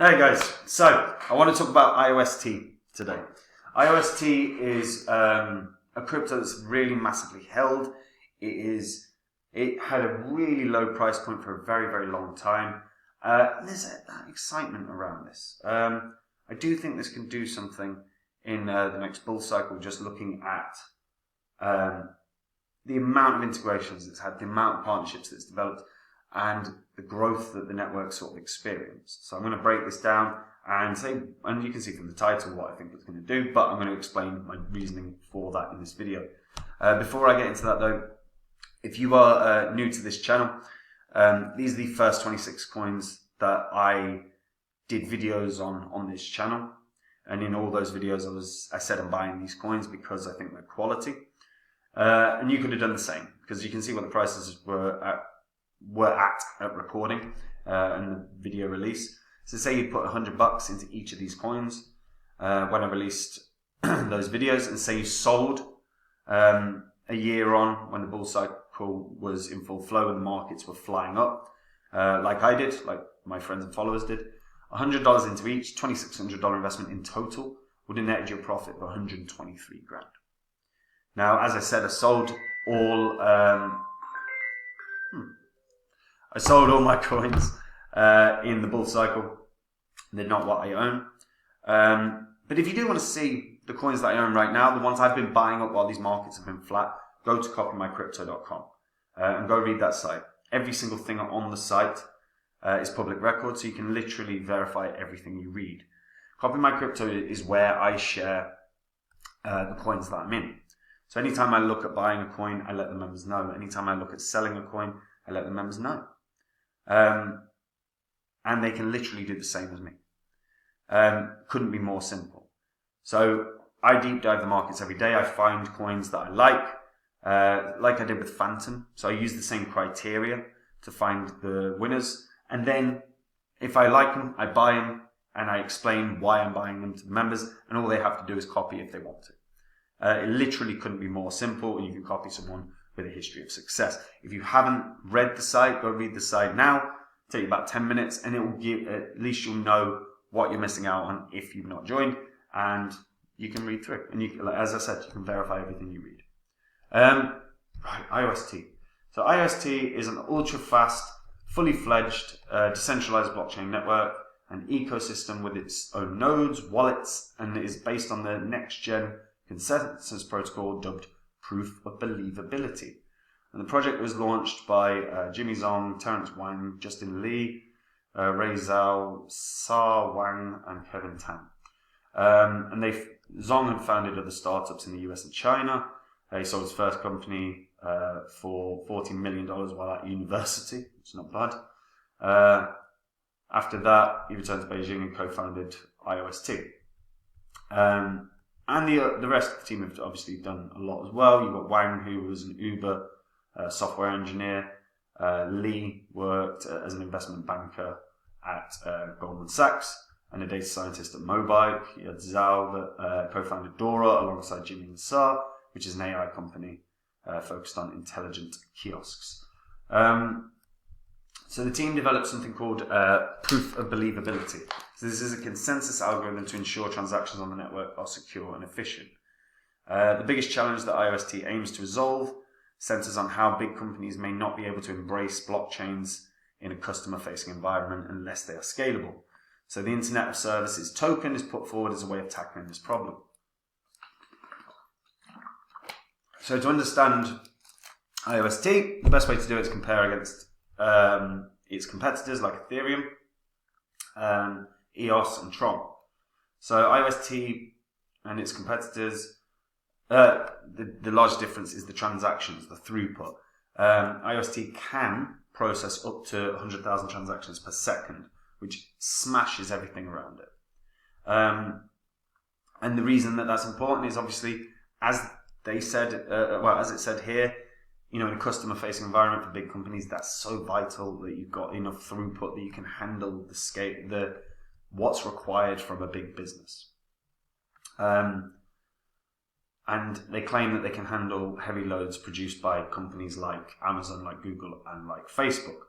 Hey guys, so I want to talk about Iost today. Iost is a crypto that's really massively held. It had a really low price point for a very, very long time. There's that excitement around this. I do think this can do something in the next bull cycle, just looking at the amount of integrations it's had, the amount of partnerships that's developed, and the growth that the network sort of experienced. So I'm going to break this down and say, and you can see from the title what I think it's going to do, but I'm going to explain my reasoning for that in this video. Before I get into that though, if you are new to this channel, these are the first 26 coins that I did videos on this channel. And in all those videos, I said I'm buying these coins because I think they're quality. And you could have done the same, because you can see what the prices were at recording and the video release. So say you put $100 into each of these coins when I released those videos, and say you sold a year on when the bull cycle was in full flow and the markets were flying up, like I did, like my friends and followers did. $100 into each, $2,600 investment in total would have netted you a profit of 123 grand. Now, as I said, I sold all my coins in the bull cycle. They're not what I own. But if you do want to see the coins that I own right now, the ones I've been buying up while these markets have been flat, go to copymycrypto.com and go read that site. Every single thing on the site is public record, so you can literally verify everything you read. CopyMyCrypto is where I share the coins that I'm in. So anytime I look at buying a coin, I let the members know. Anytime I look at selling a coin, I let the members know. And they can literally do the same as me. Couldn't be more simple. So I deep dive the markets every day. I find coins that I like I did with Phantom. So I use the same criteria to find the winners. And then if I like them, I buy them and I explain why I'm buying them to the members. And all they have to do is copy if they want to. It literally couldn't be more simple, and you can copy someone with a history of success. If you haven't read the site, go read the site now. It'll take you about 10 minutes, and it will give, at least you'll know what you're missing out on if you've not joined, and you can read through. And you, as I said, you can verify everything you read. Right, Iost. So Iost is an ultra-fast, fully fledged, decentralized blockchain network, an ecosystem with its own nodes, wallets, and it is based on the next-gen consensus protocol dubbed Proof of Believability. And the project was launched by Jimmy Zong, Terrence Wang, Justin Lee, Ray Zhao, Sa Wang, and Kevin Tan. And Zong had founded other startups in the US and China. He sold his first company for $14 million while at university, which is not bad. After that, he returned to Beijing and co-founded Iost. And the rest of the team have obviously done a lot as well. You've got Wang, who was an Uber software engineer. Lee worked as an investment banker at Goldman Sachs and a data scientist at Mobike. You had Zhao that co-founded Dora alongside Jimmy and Sa, which is an AI company focused on intelligent kiosks. So the team developed something called Proof of Believability. So this is a consensus algorithm to ensure transactions on the network are secure and efficient. The biggest challenge that Iost aims to resolve centers on how big companies may not be able to embrace blockchains in a customer-facing environment unless they are scalable. So the Internet of Services token is put forward as a way of tackling this problem. So to understand Iost, the best way to do it is compare against its competitors like Ethereum, Iost, and Tron. So Iost and its competitors, the large difference is the transactions, the throughput. Iost can process up to 100,000 transactions per second, which smashes everything around it. And the reason that that's important is obviously, as they said, as it said here, in a customer-facing environment for big companies, that's so vital that you've got enough throughput that you can handle the scale, what's required from a big business. And they claim that they can handle heavy loads produced by companies like Amazon, like Google, and like Facebook.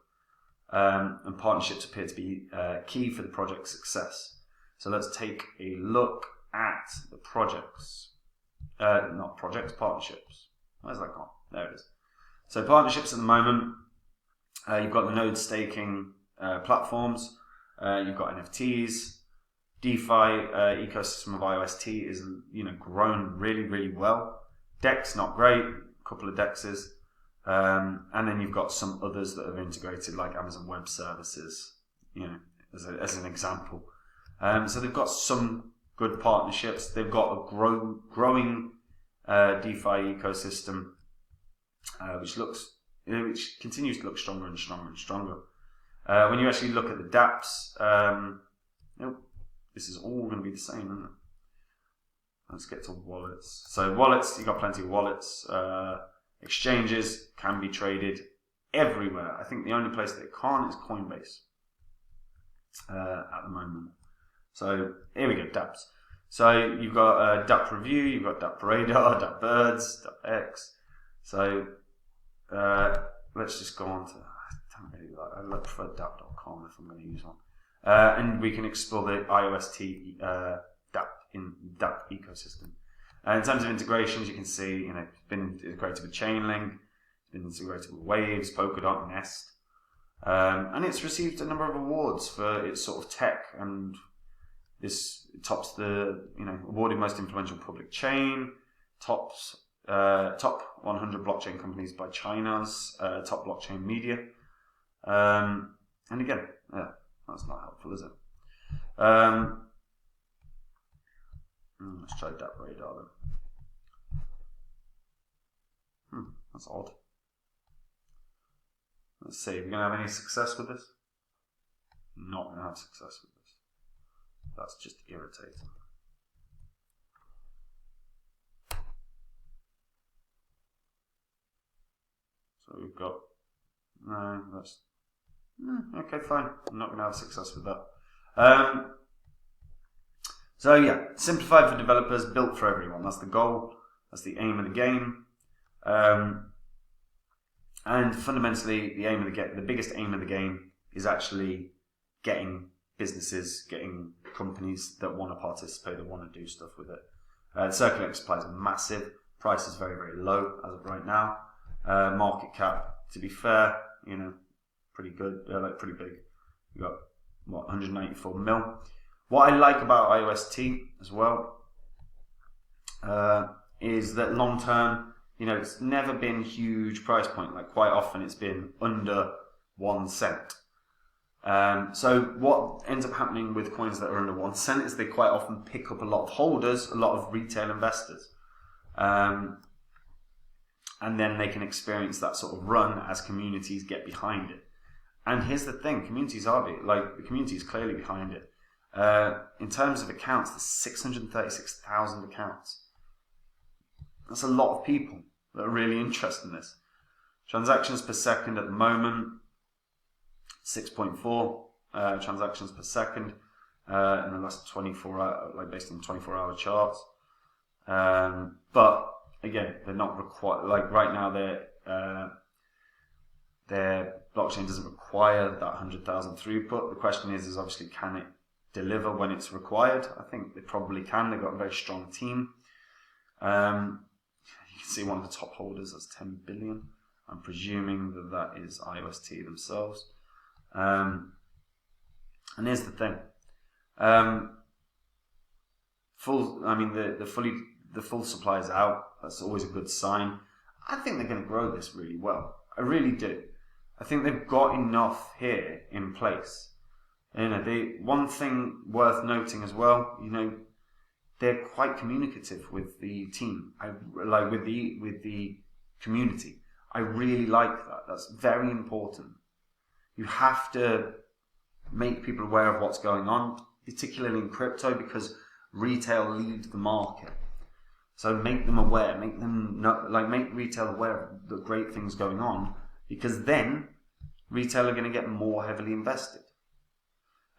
and partnerships appear to be key for the project's success. So let's take a look at the projects. Not projects, partnerships. Where's that gone? There it is. So partnerships at the moment, you've got the node staking platforms, you've got NFTs, DeFi ecosystem of Iost is grown really, really well. DEX not great, a couple of DEXs, and then you've got some others that have integrated, like Amazon Web Services, as an example. So they've got some good partnerships. They've got a growing DeFi ecosystem, which continues to look stronger and stronger and stronger. When you actually look at the dApps, this is all going to be the same, isn't it? Let's get to wallets. So wallets, you've got plenty of wallets. Exchanges can be traded everywhere. I think the only place that it can't is Coinbase at the moment. So here we go, dApps. So you've got dApp Review, you've got dApp Radar, dApp Birds, dApp X. So let's just go on to, I prefer dApp.com if I'm going to use one. And we can explore the Iost dApp ecosystem. In terms of integrations, you can see, it's been integrated with Chainlink, it's been integrated with Waves, Polkadot, Nest, and it's received a number of awards for its sort of tech, and this tops the awarded most influential public chain, top 100 blockchain companies by China's top blockchain media, and again, that's not helpful, is it? Let's try dApp Radar then. That's odd. Let's see, are we going to have any success with this? Not going to have success with this. That's just irritating. So we've got, okay, fine. I'm not going to have success with that. So yeah, simplified for developers, built for everyone. That's the goal. That's the aim of the game. And fundamentally, the biggest aim of the game is actually getting businesses, getting companies that want to participate, that want to do stuff with it. The circulating supply is massive. Price is very, very low as of right now. Market cap, to be fair, pretty good, pretty big. We've got 194 mil. What I like about Iost as well is that long term, it's never been huge price point. Like quite often, it's been under 1 cent. So what ends up happening with coins that are under 1 cent is they quite often pick up a lot of holders, a lot of retail investors, and then they can experience that sort of run as communities get behind it. And here's the thing: the community is clearly behind it. In terms of accounts, there's 636,000 accounts. That's a lot of people that are really interested in this. Transactions per second at the moment, 6.4 transactions per second in the last 24 hours, based on 24-hour charts. But again, they're not required. Like right now, their blockchain doesn't require that 100,000 throughput. The question is obviously, can it deliver when it's required? I think they probably can. They've got a very strong team. You can see one of the top holders, that's 10 billion. I'm presuming that is Iost themselves. And here's the thing. The full supply is out. That's always a good sign. I think they're going to grow this really well. I really do. I think they've got enough here in place. One thing worth noting as well, they're quite communicative with the team. With the community. I really like that. That's very important. You have to make people aware of what's going on, particularly in crypto, because retail leads the market. So make them aware, make retail aware of the great things going on, because then retail are going to get more heavily invested.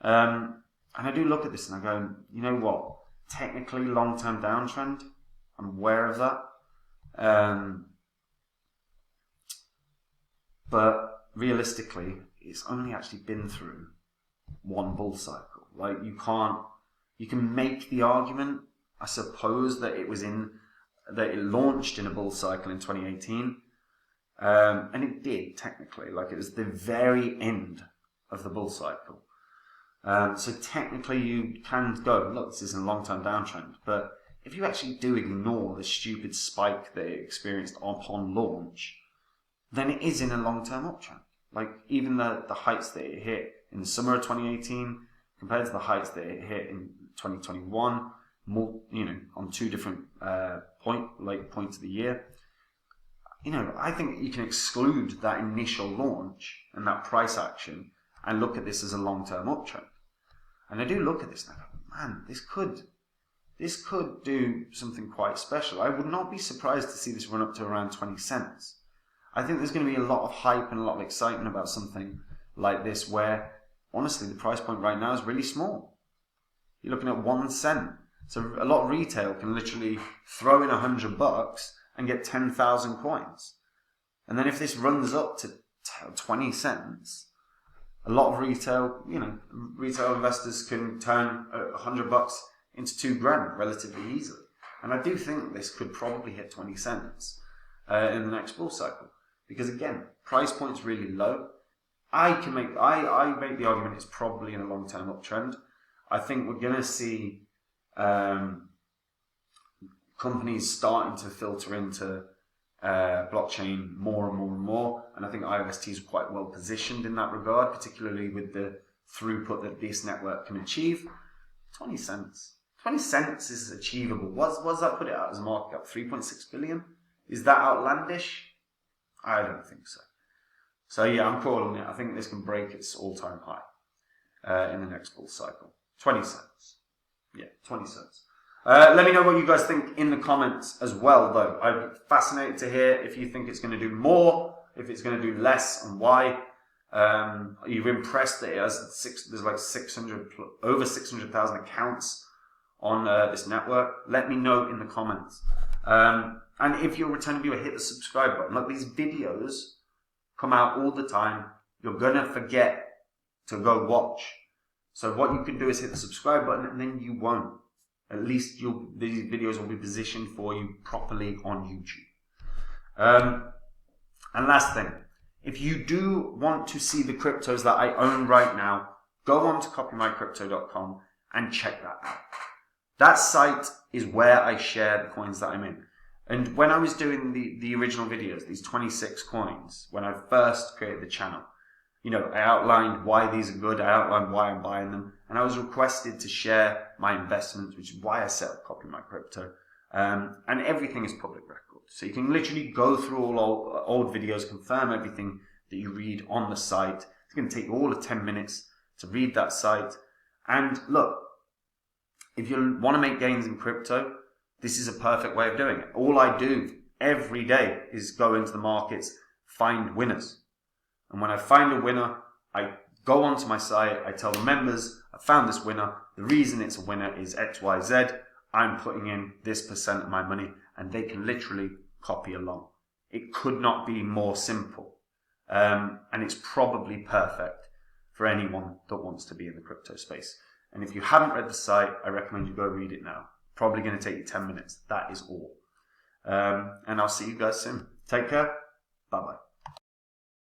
And I do look at this and I go, you know what? Technically, long-term downtrend. I'm aware of that. But realistically, it's only actually been through one bull cycle. Like, you can make the argument, I suppose, that it launched in a bull cycle in 2018. And it did, technically. Like, it was the very end of the bull cycle. So technically you can go, look, this is a long-term downtrend. But if you actually do ignore the stupid spike that it experienced upon launch, then it is in a long-term uptrend. Like, even the heights that it hit in the summer of 2018 compared to the heights that it hit in 2021, more, on two different points of the year. I think you can exclude that initial launch and that price action and look at this as a long-term uptrend. And I do look at this and I go, man, this could do something quite special. I would not be surprised to see this run up to around 20 cents. I think there's going to be a lot of hype and a lot of excitement about something like this where, honestly, the price point right now is really small. You're looking at 1 cent. So a lot of retail can literally throw in $100 and get 10,000 coins. And then if this runs up to 20 cents, a lot of retail investors can turn $100 into $2,000 relatively easily. And I do think this could probably hit 20 cents in the next bull cycle. Because again, price point's really low. I make the argument it's probably in a long-term uptrend. I think we're going to see companies starting to filter into blockchain more and more and more, and I think Iost is quite well positioned in that regard, particularly with the throughput that this network can achieve. 20 cents. 20 cents is achievable. What does that put it at as a market cap? 3.6 billion? Is that outlandish? I don't think so. So yeah, I'm calling it. I think this can break its all-time high in the next bull cycle. 20 cents. Yeah, 20 cents. Let me know what you guys think in the comments as well, though. I'd be fascinated to hear if you think it's going to do more, if it's going to do less, and why. Are you impressed that it has there's like over 600,000 accounts on this network? Let me know in the comments. And if you're a returning viewer, hit the subscribe button. Look, these videos come out all the time. You're going to forget to go watch. So what you can do is hit the subscribe button, and then you won't. At least these videos will be positioned for you properly on YouTube. And last thing, if you do want to see the cryptos that I own right now, go on to copymycrypto.com and check that out. That site is where I share the coins that I'm in. And when I was doing the original videos, these 26 coins, when I first created the channel, I outlined why these are good, I outlined why I'm buying them, and I was requested to share my investments, which is why I set up Copy My Crypto. And everything is public record. So you can literally go through all old videos, confirm everything that you read on the site. It's going to take you all of 10 minutes to read that site. And look, if you want to make gains in crypto, this is a perfect way of doing it. All I do every day is go into the markets, find winners. And when I find a winner, I go onto my site, I tell the members, I found this winner. The reason it's a winner is X, Y, Z. I'm putting in this % of my money, and they can literally copy along. It could not be more simple. And it's probably perfect for anyone that wants to be in the crypto space. And if you haven't read the site, I recommend you go read it now. Probably going to take you 10 minutes. That is all. And I'll see you guys soon. Take care. Bye-bye.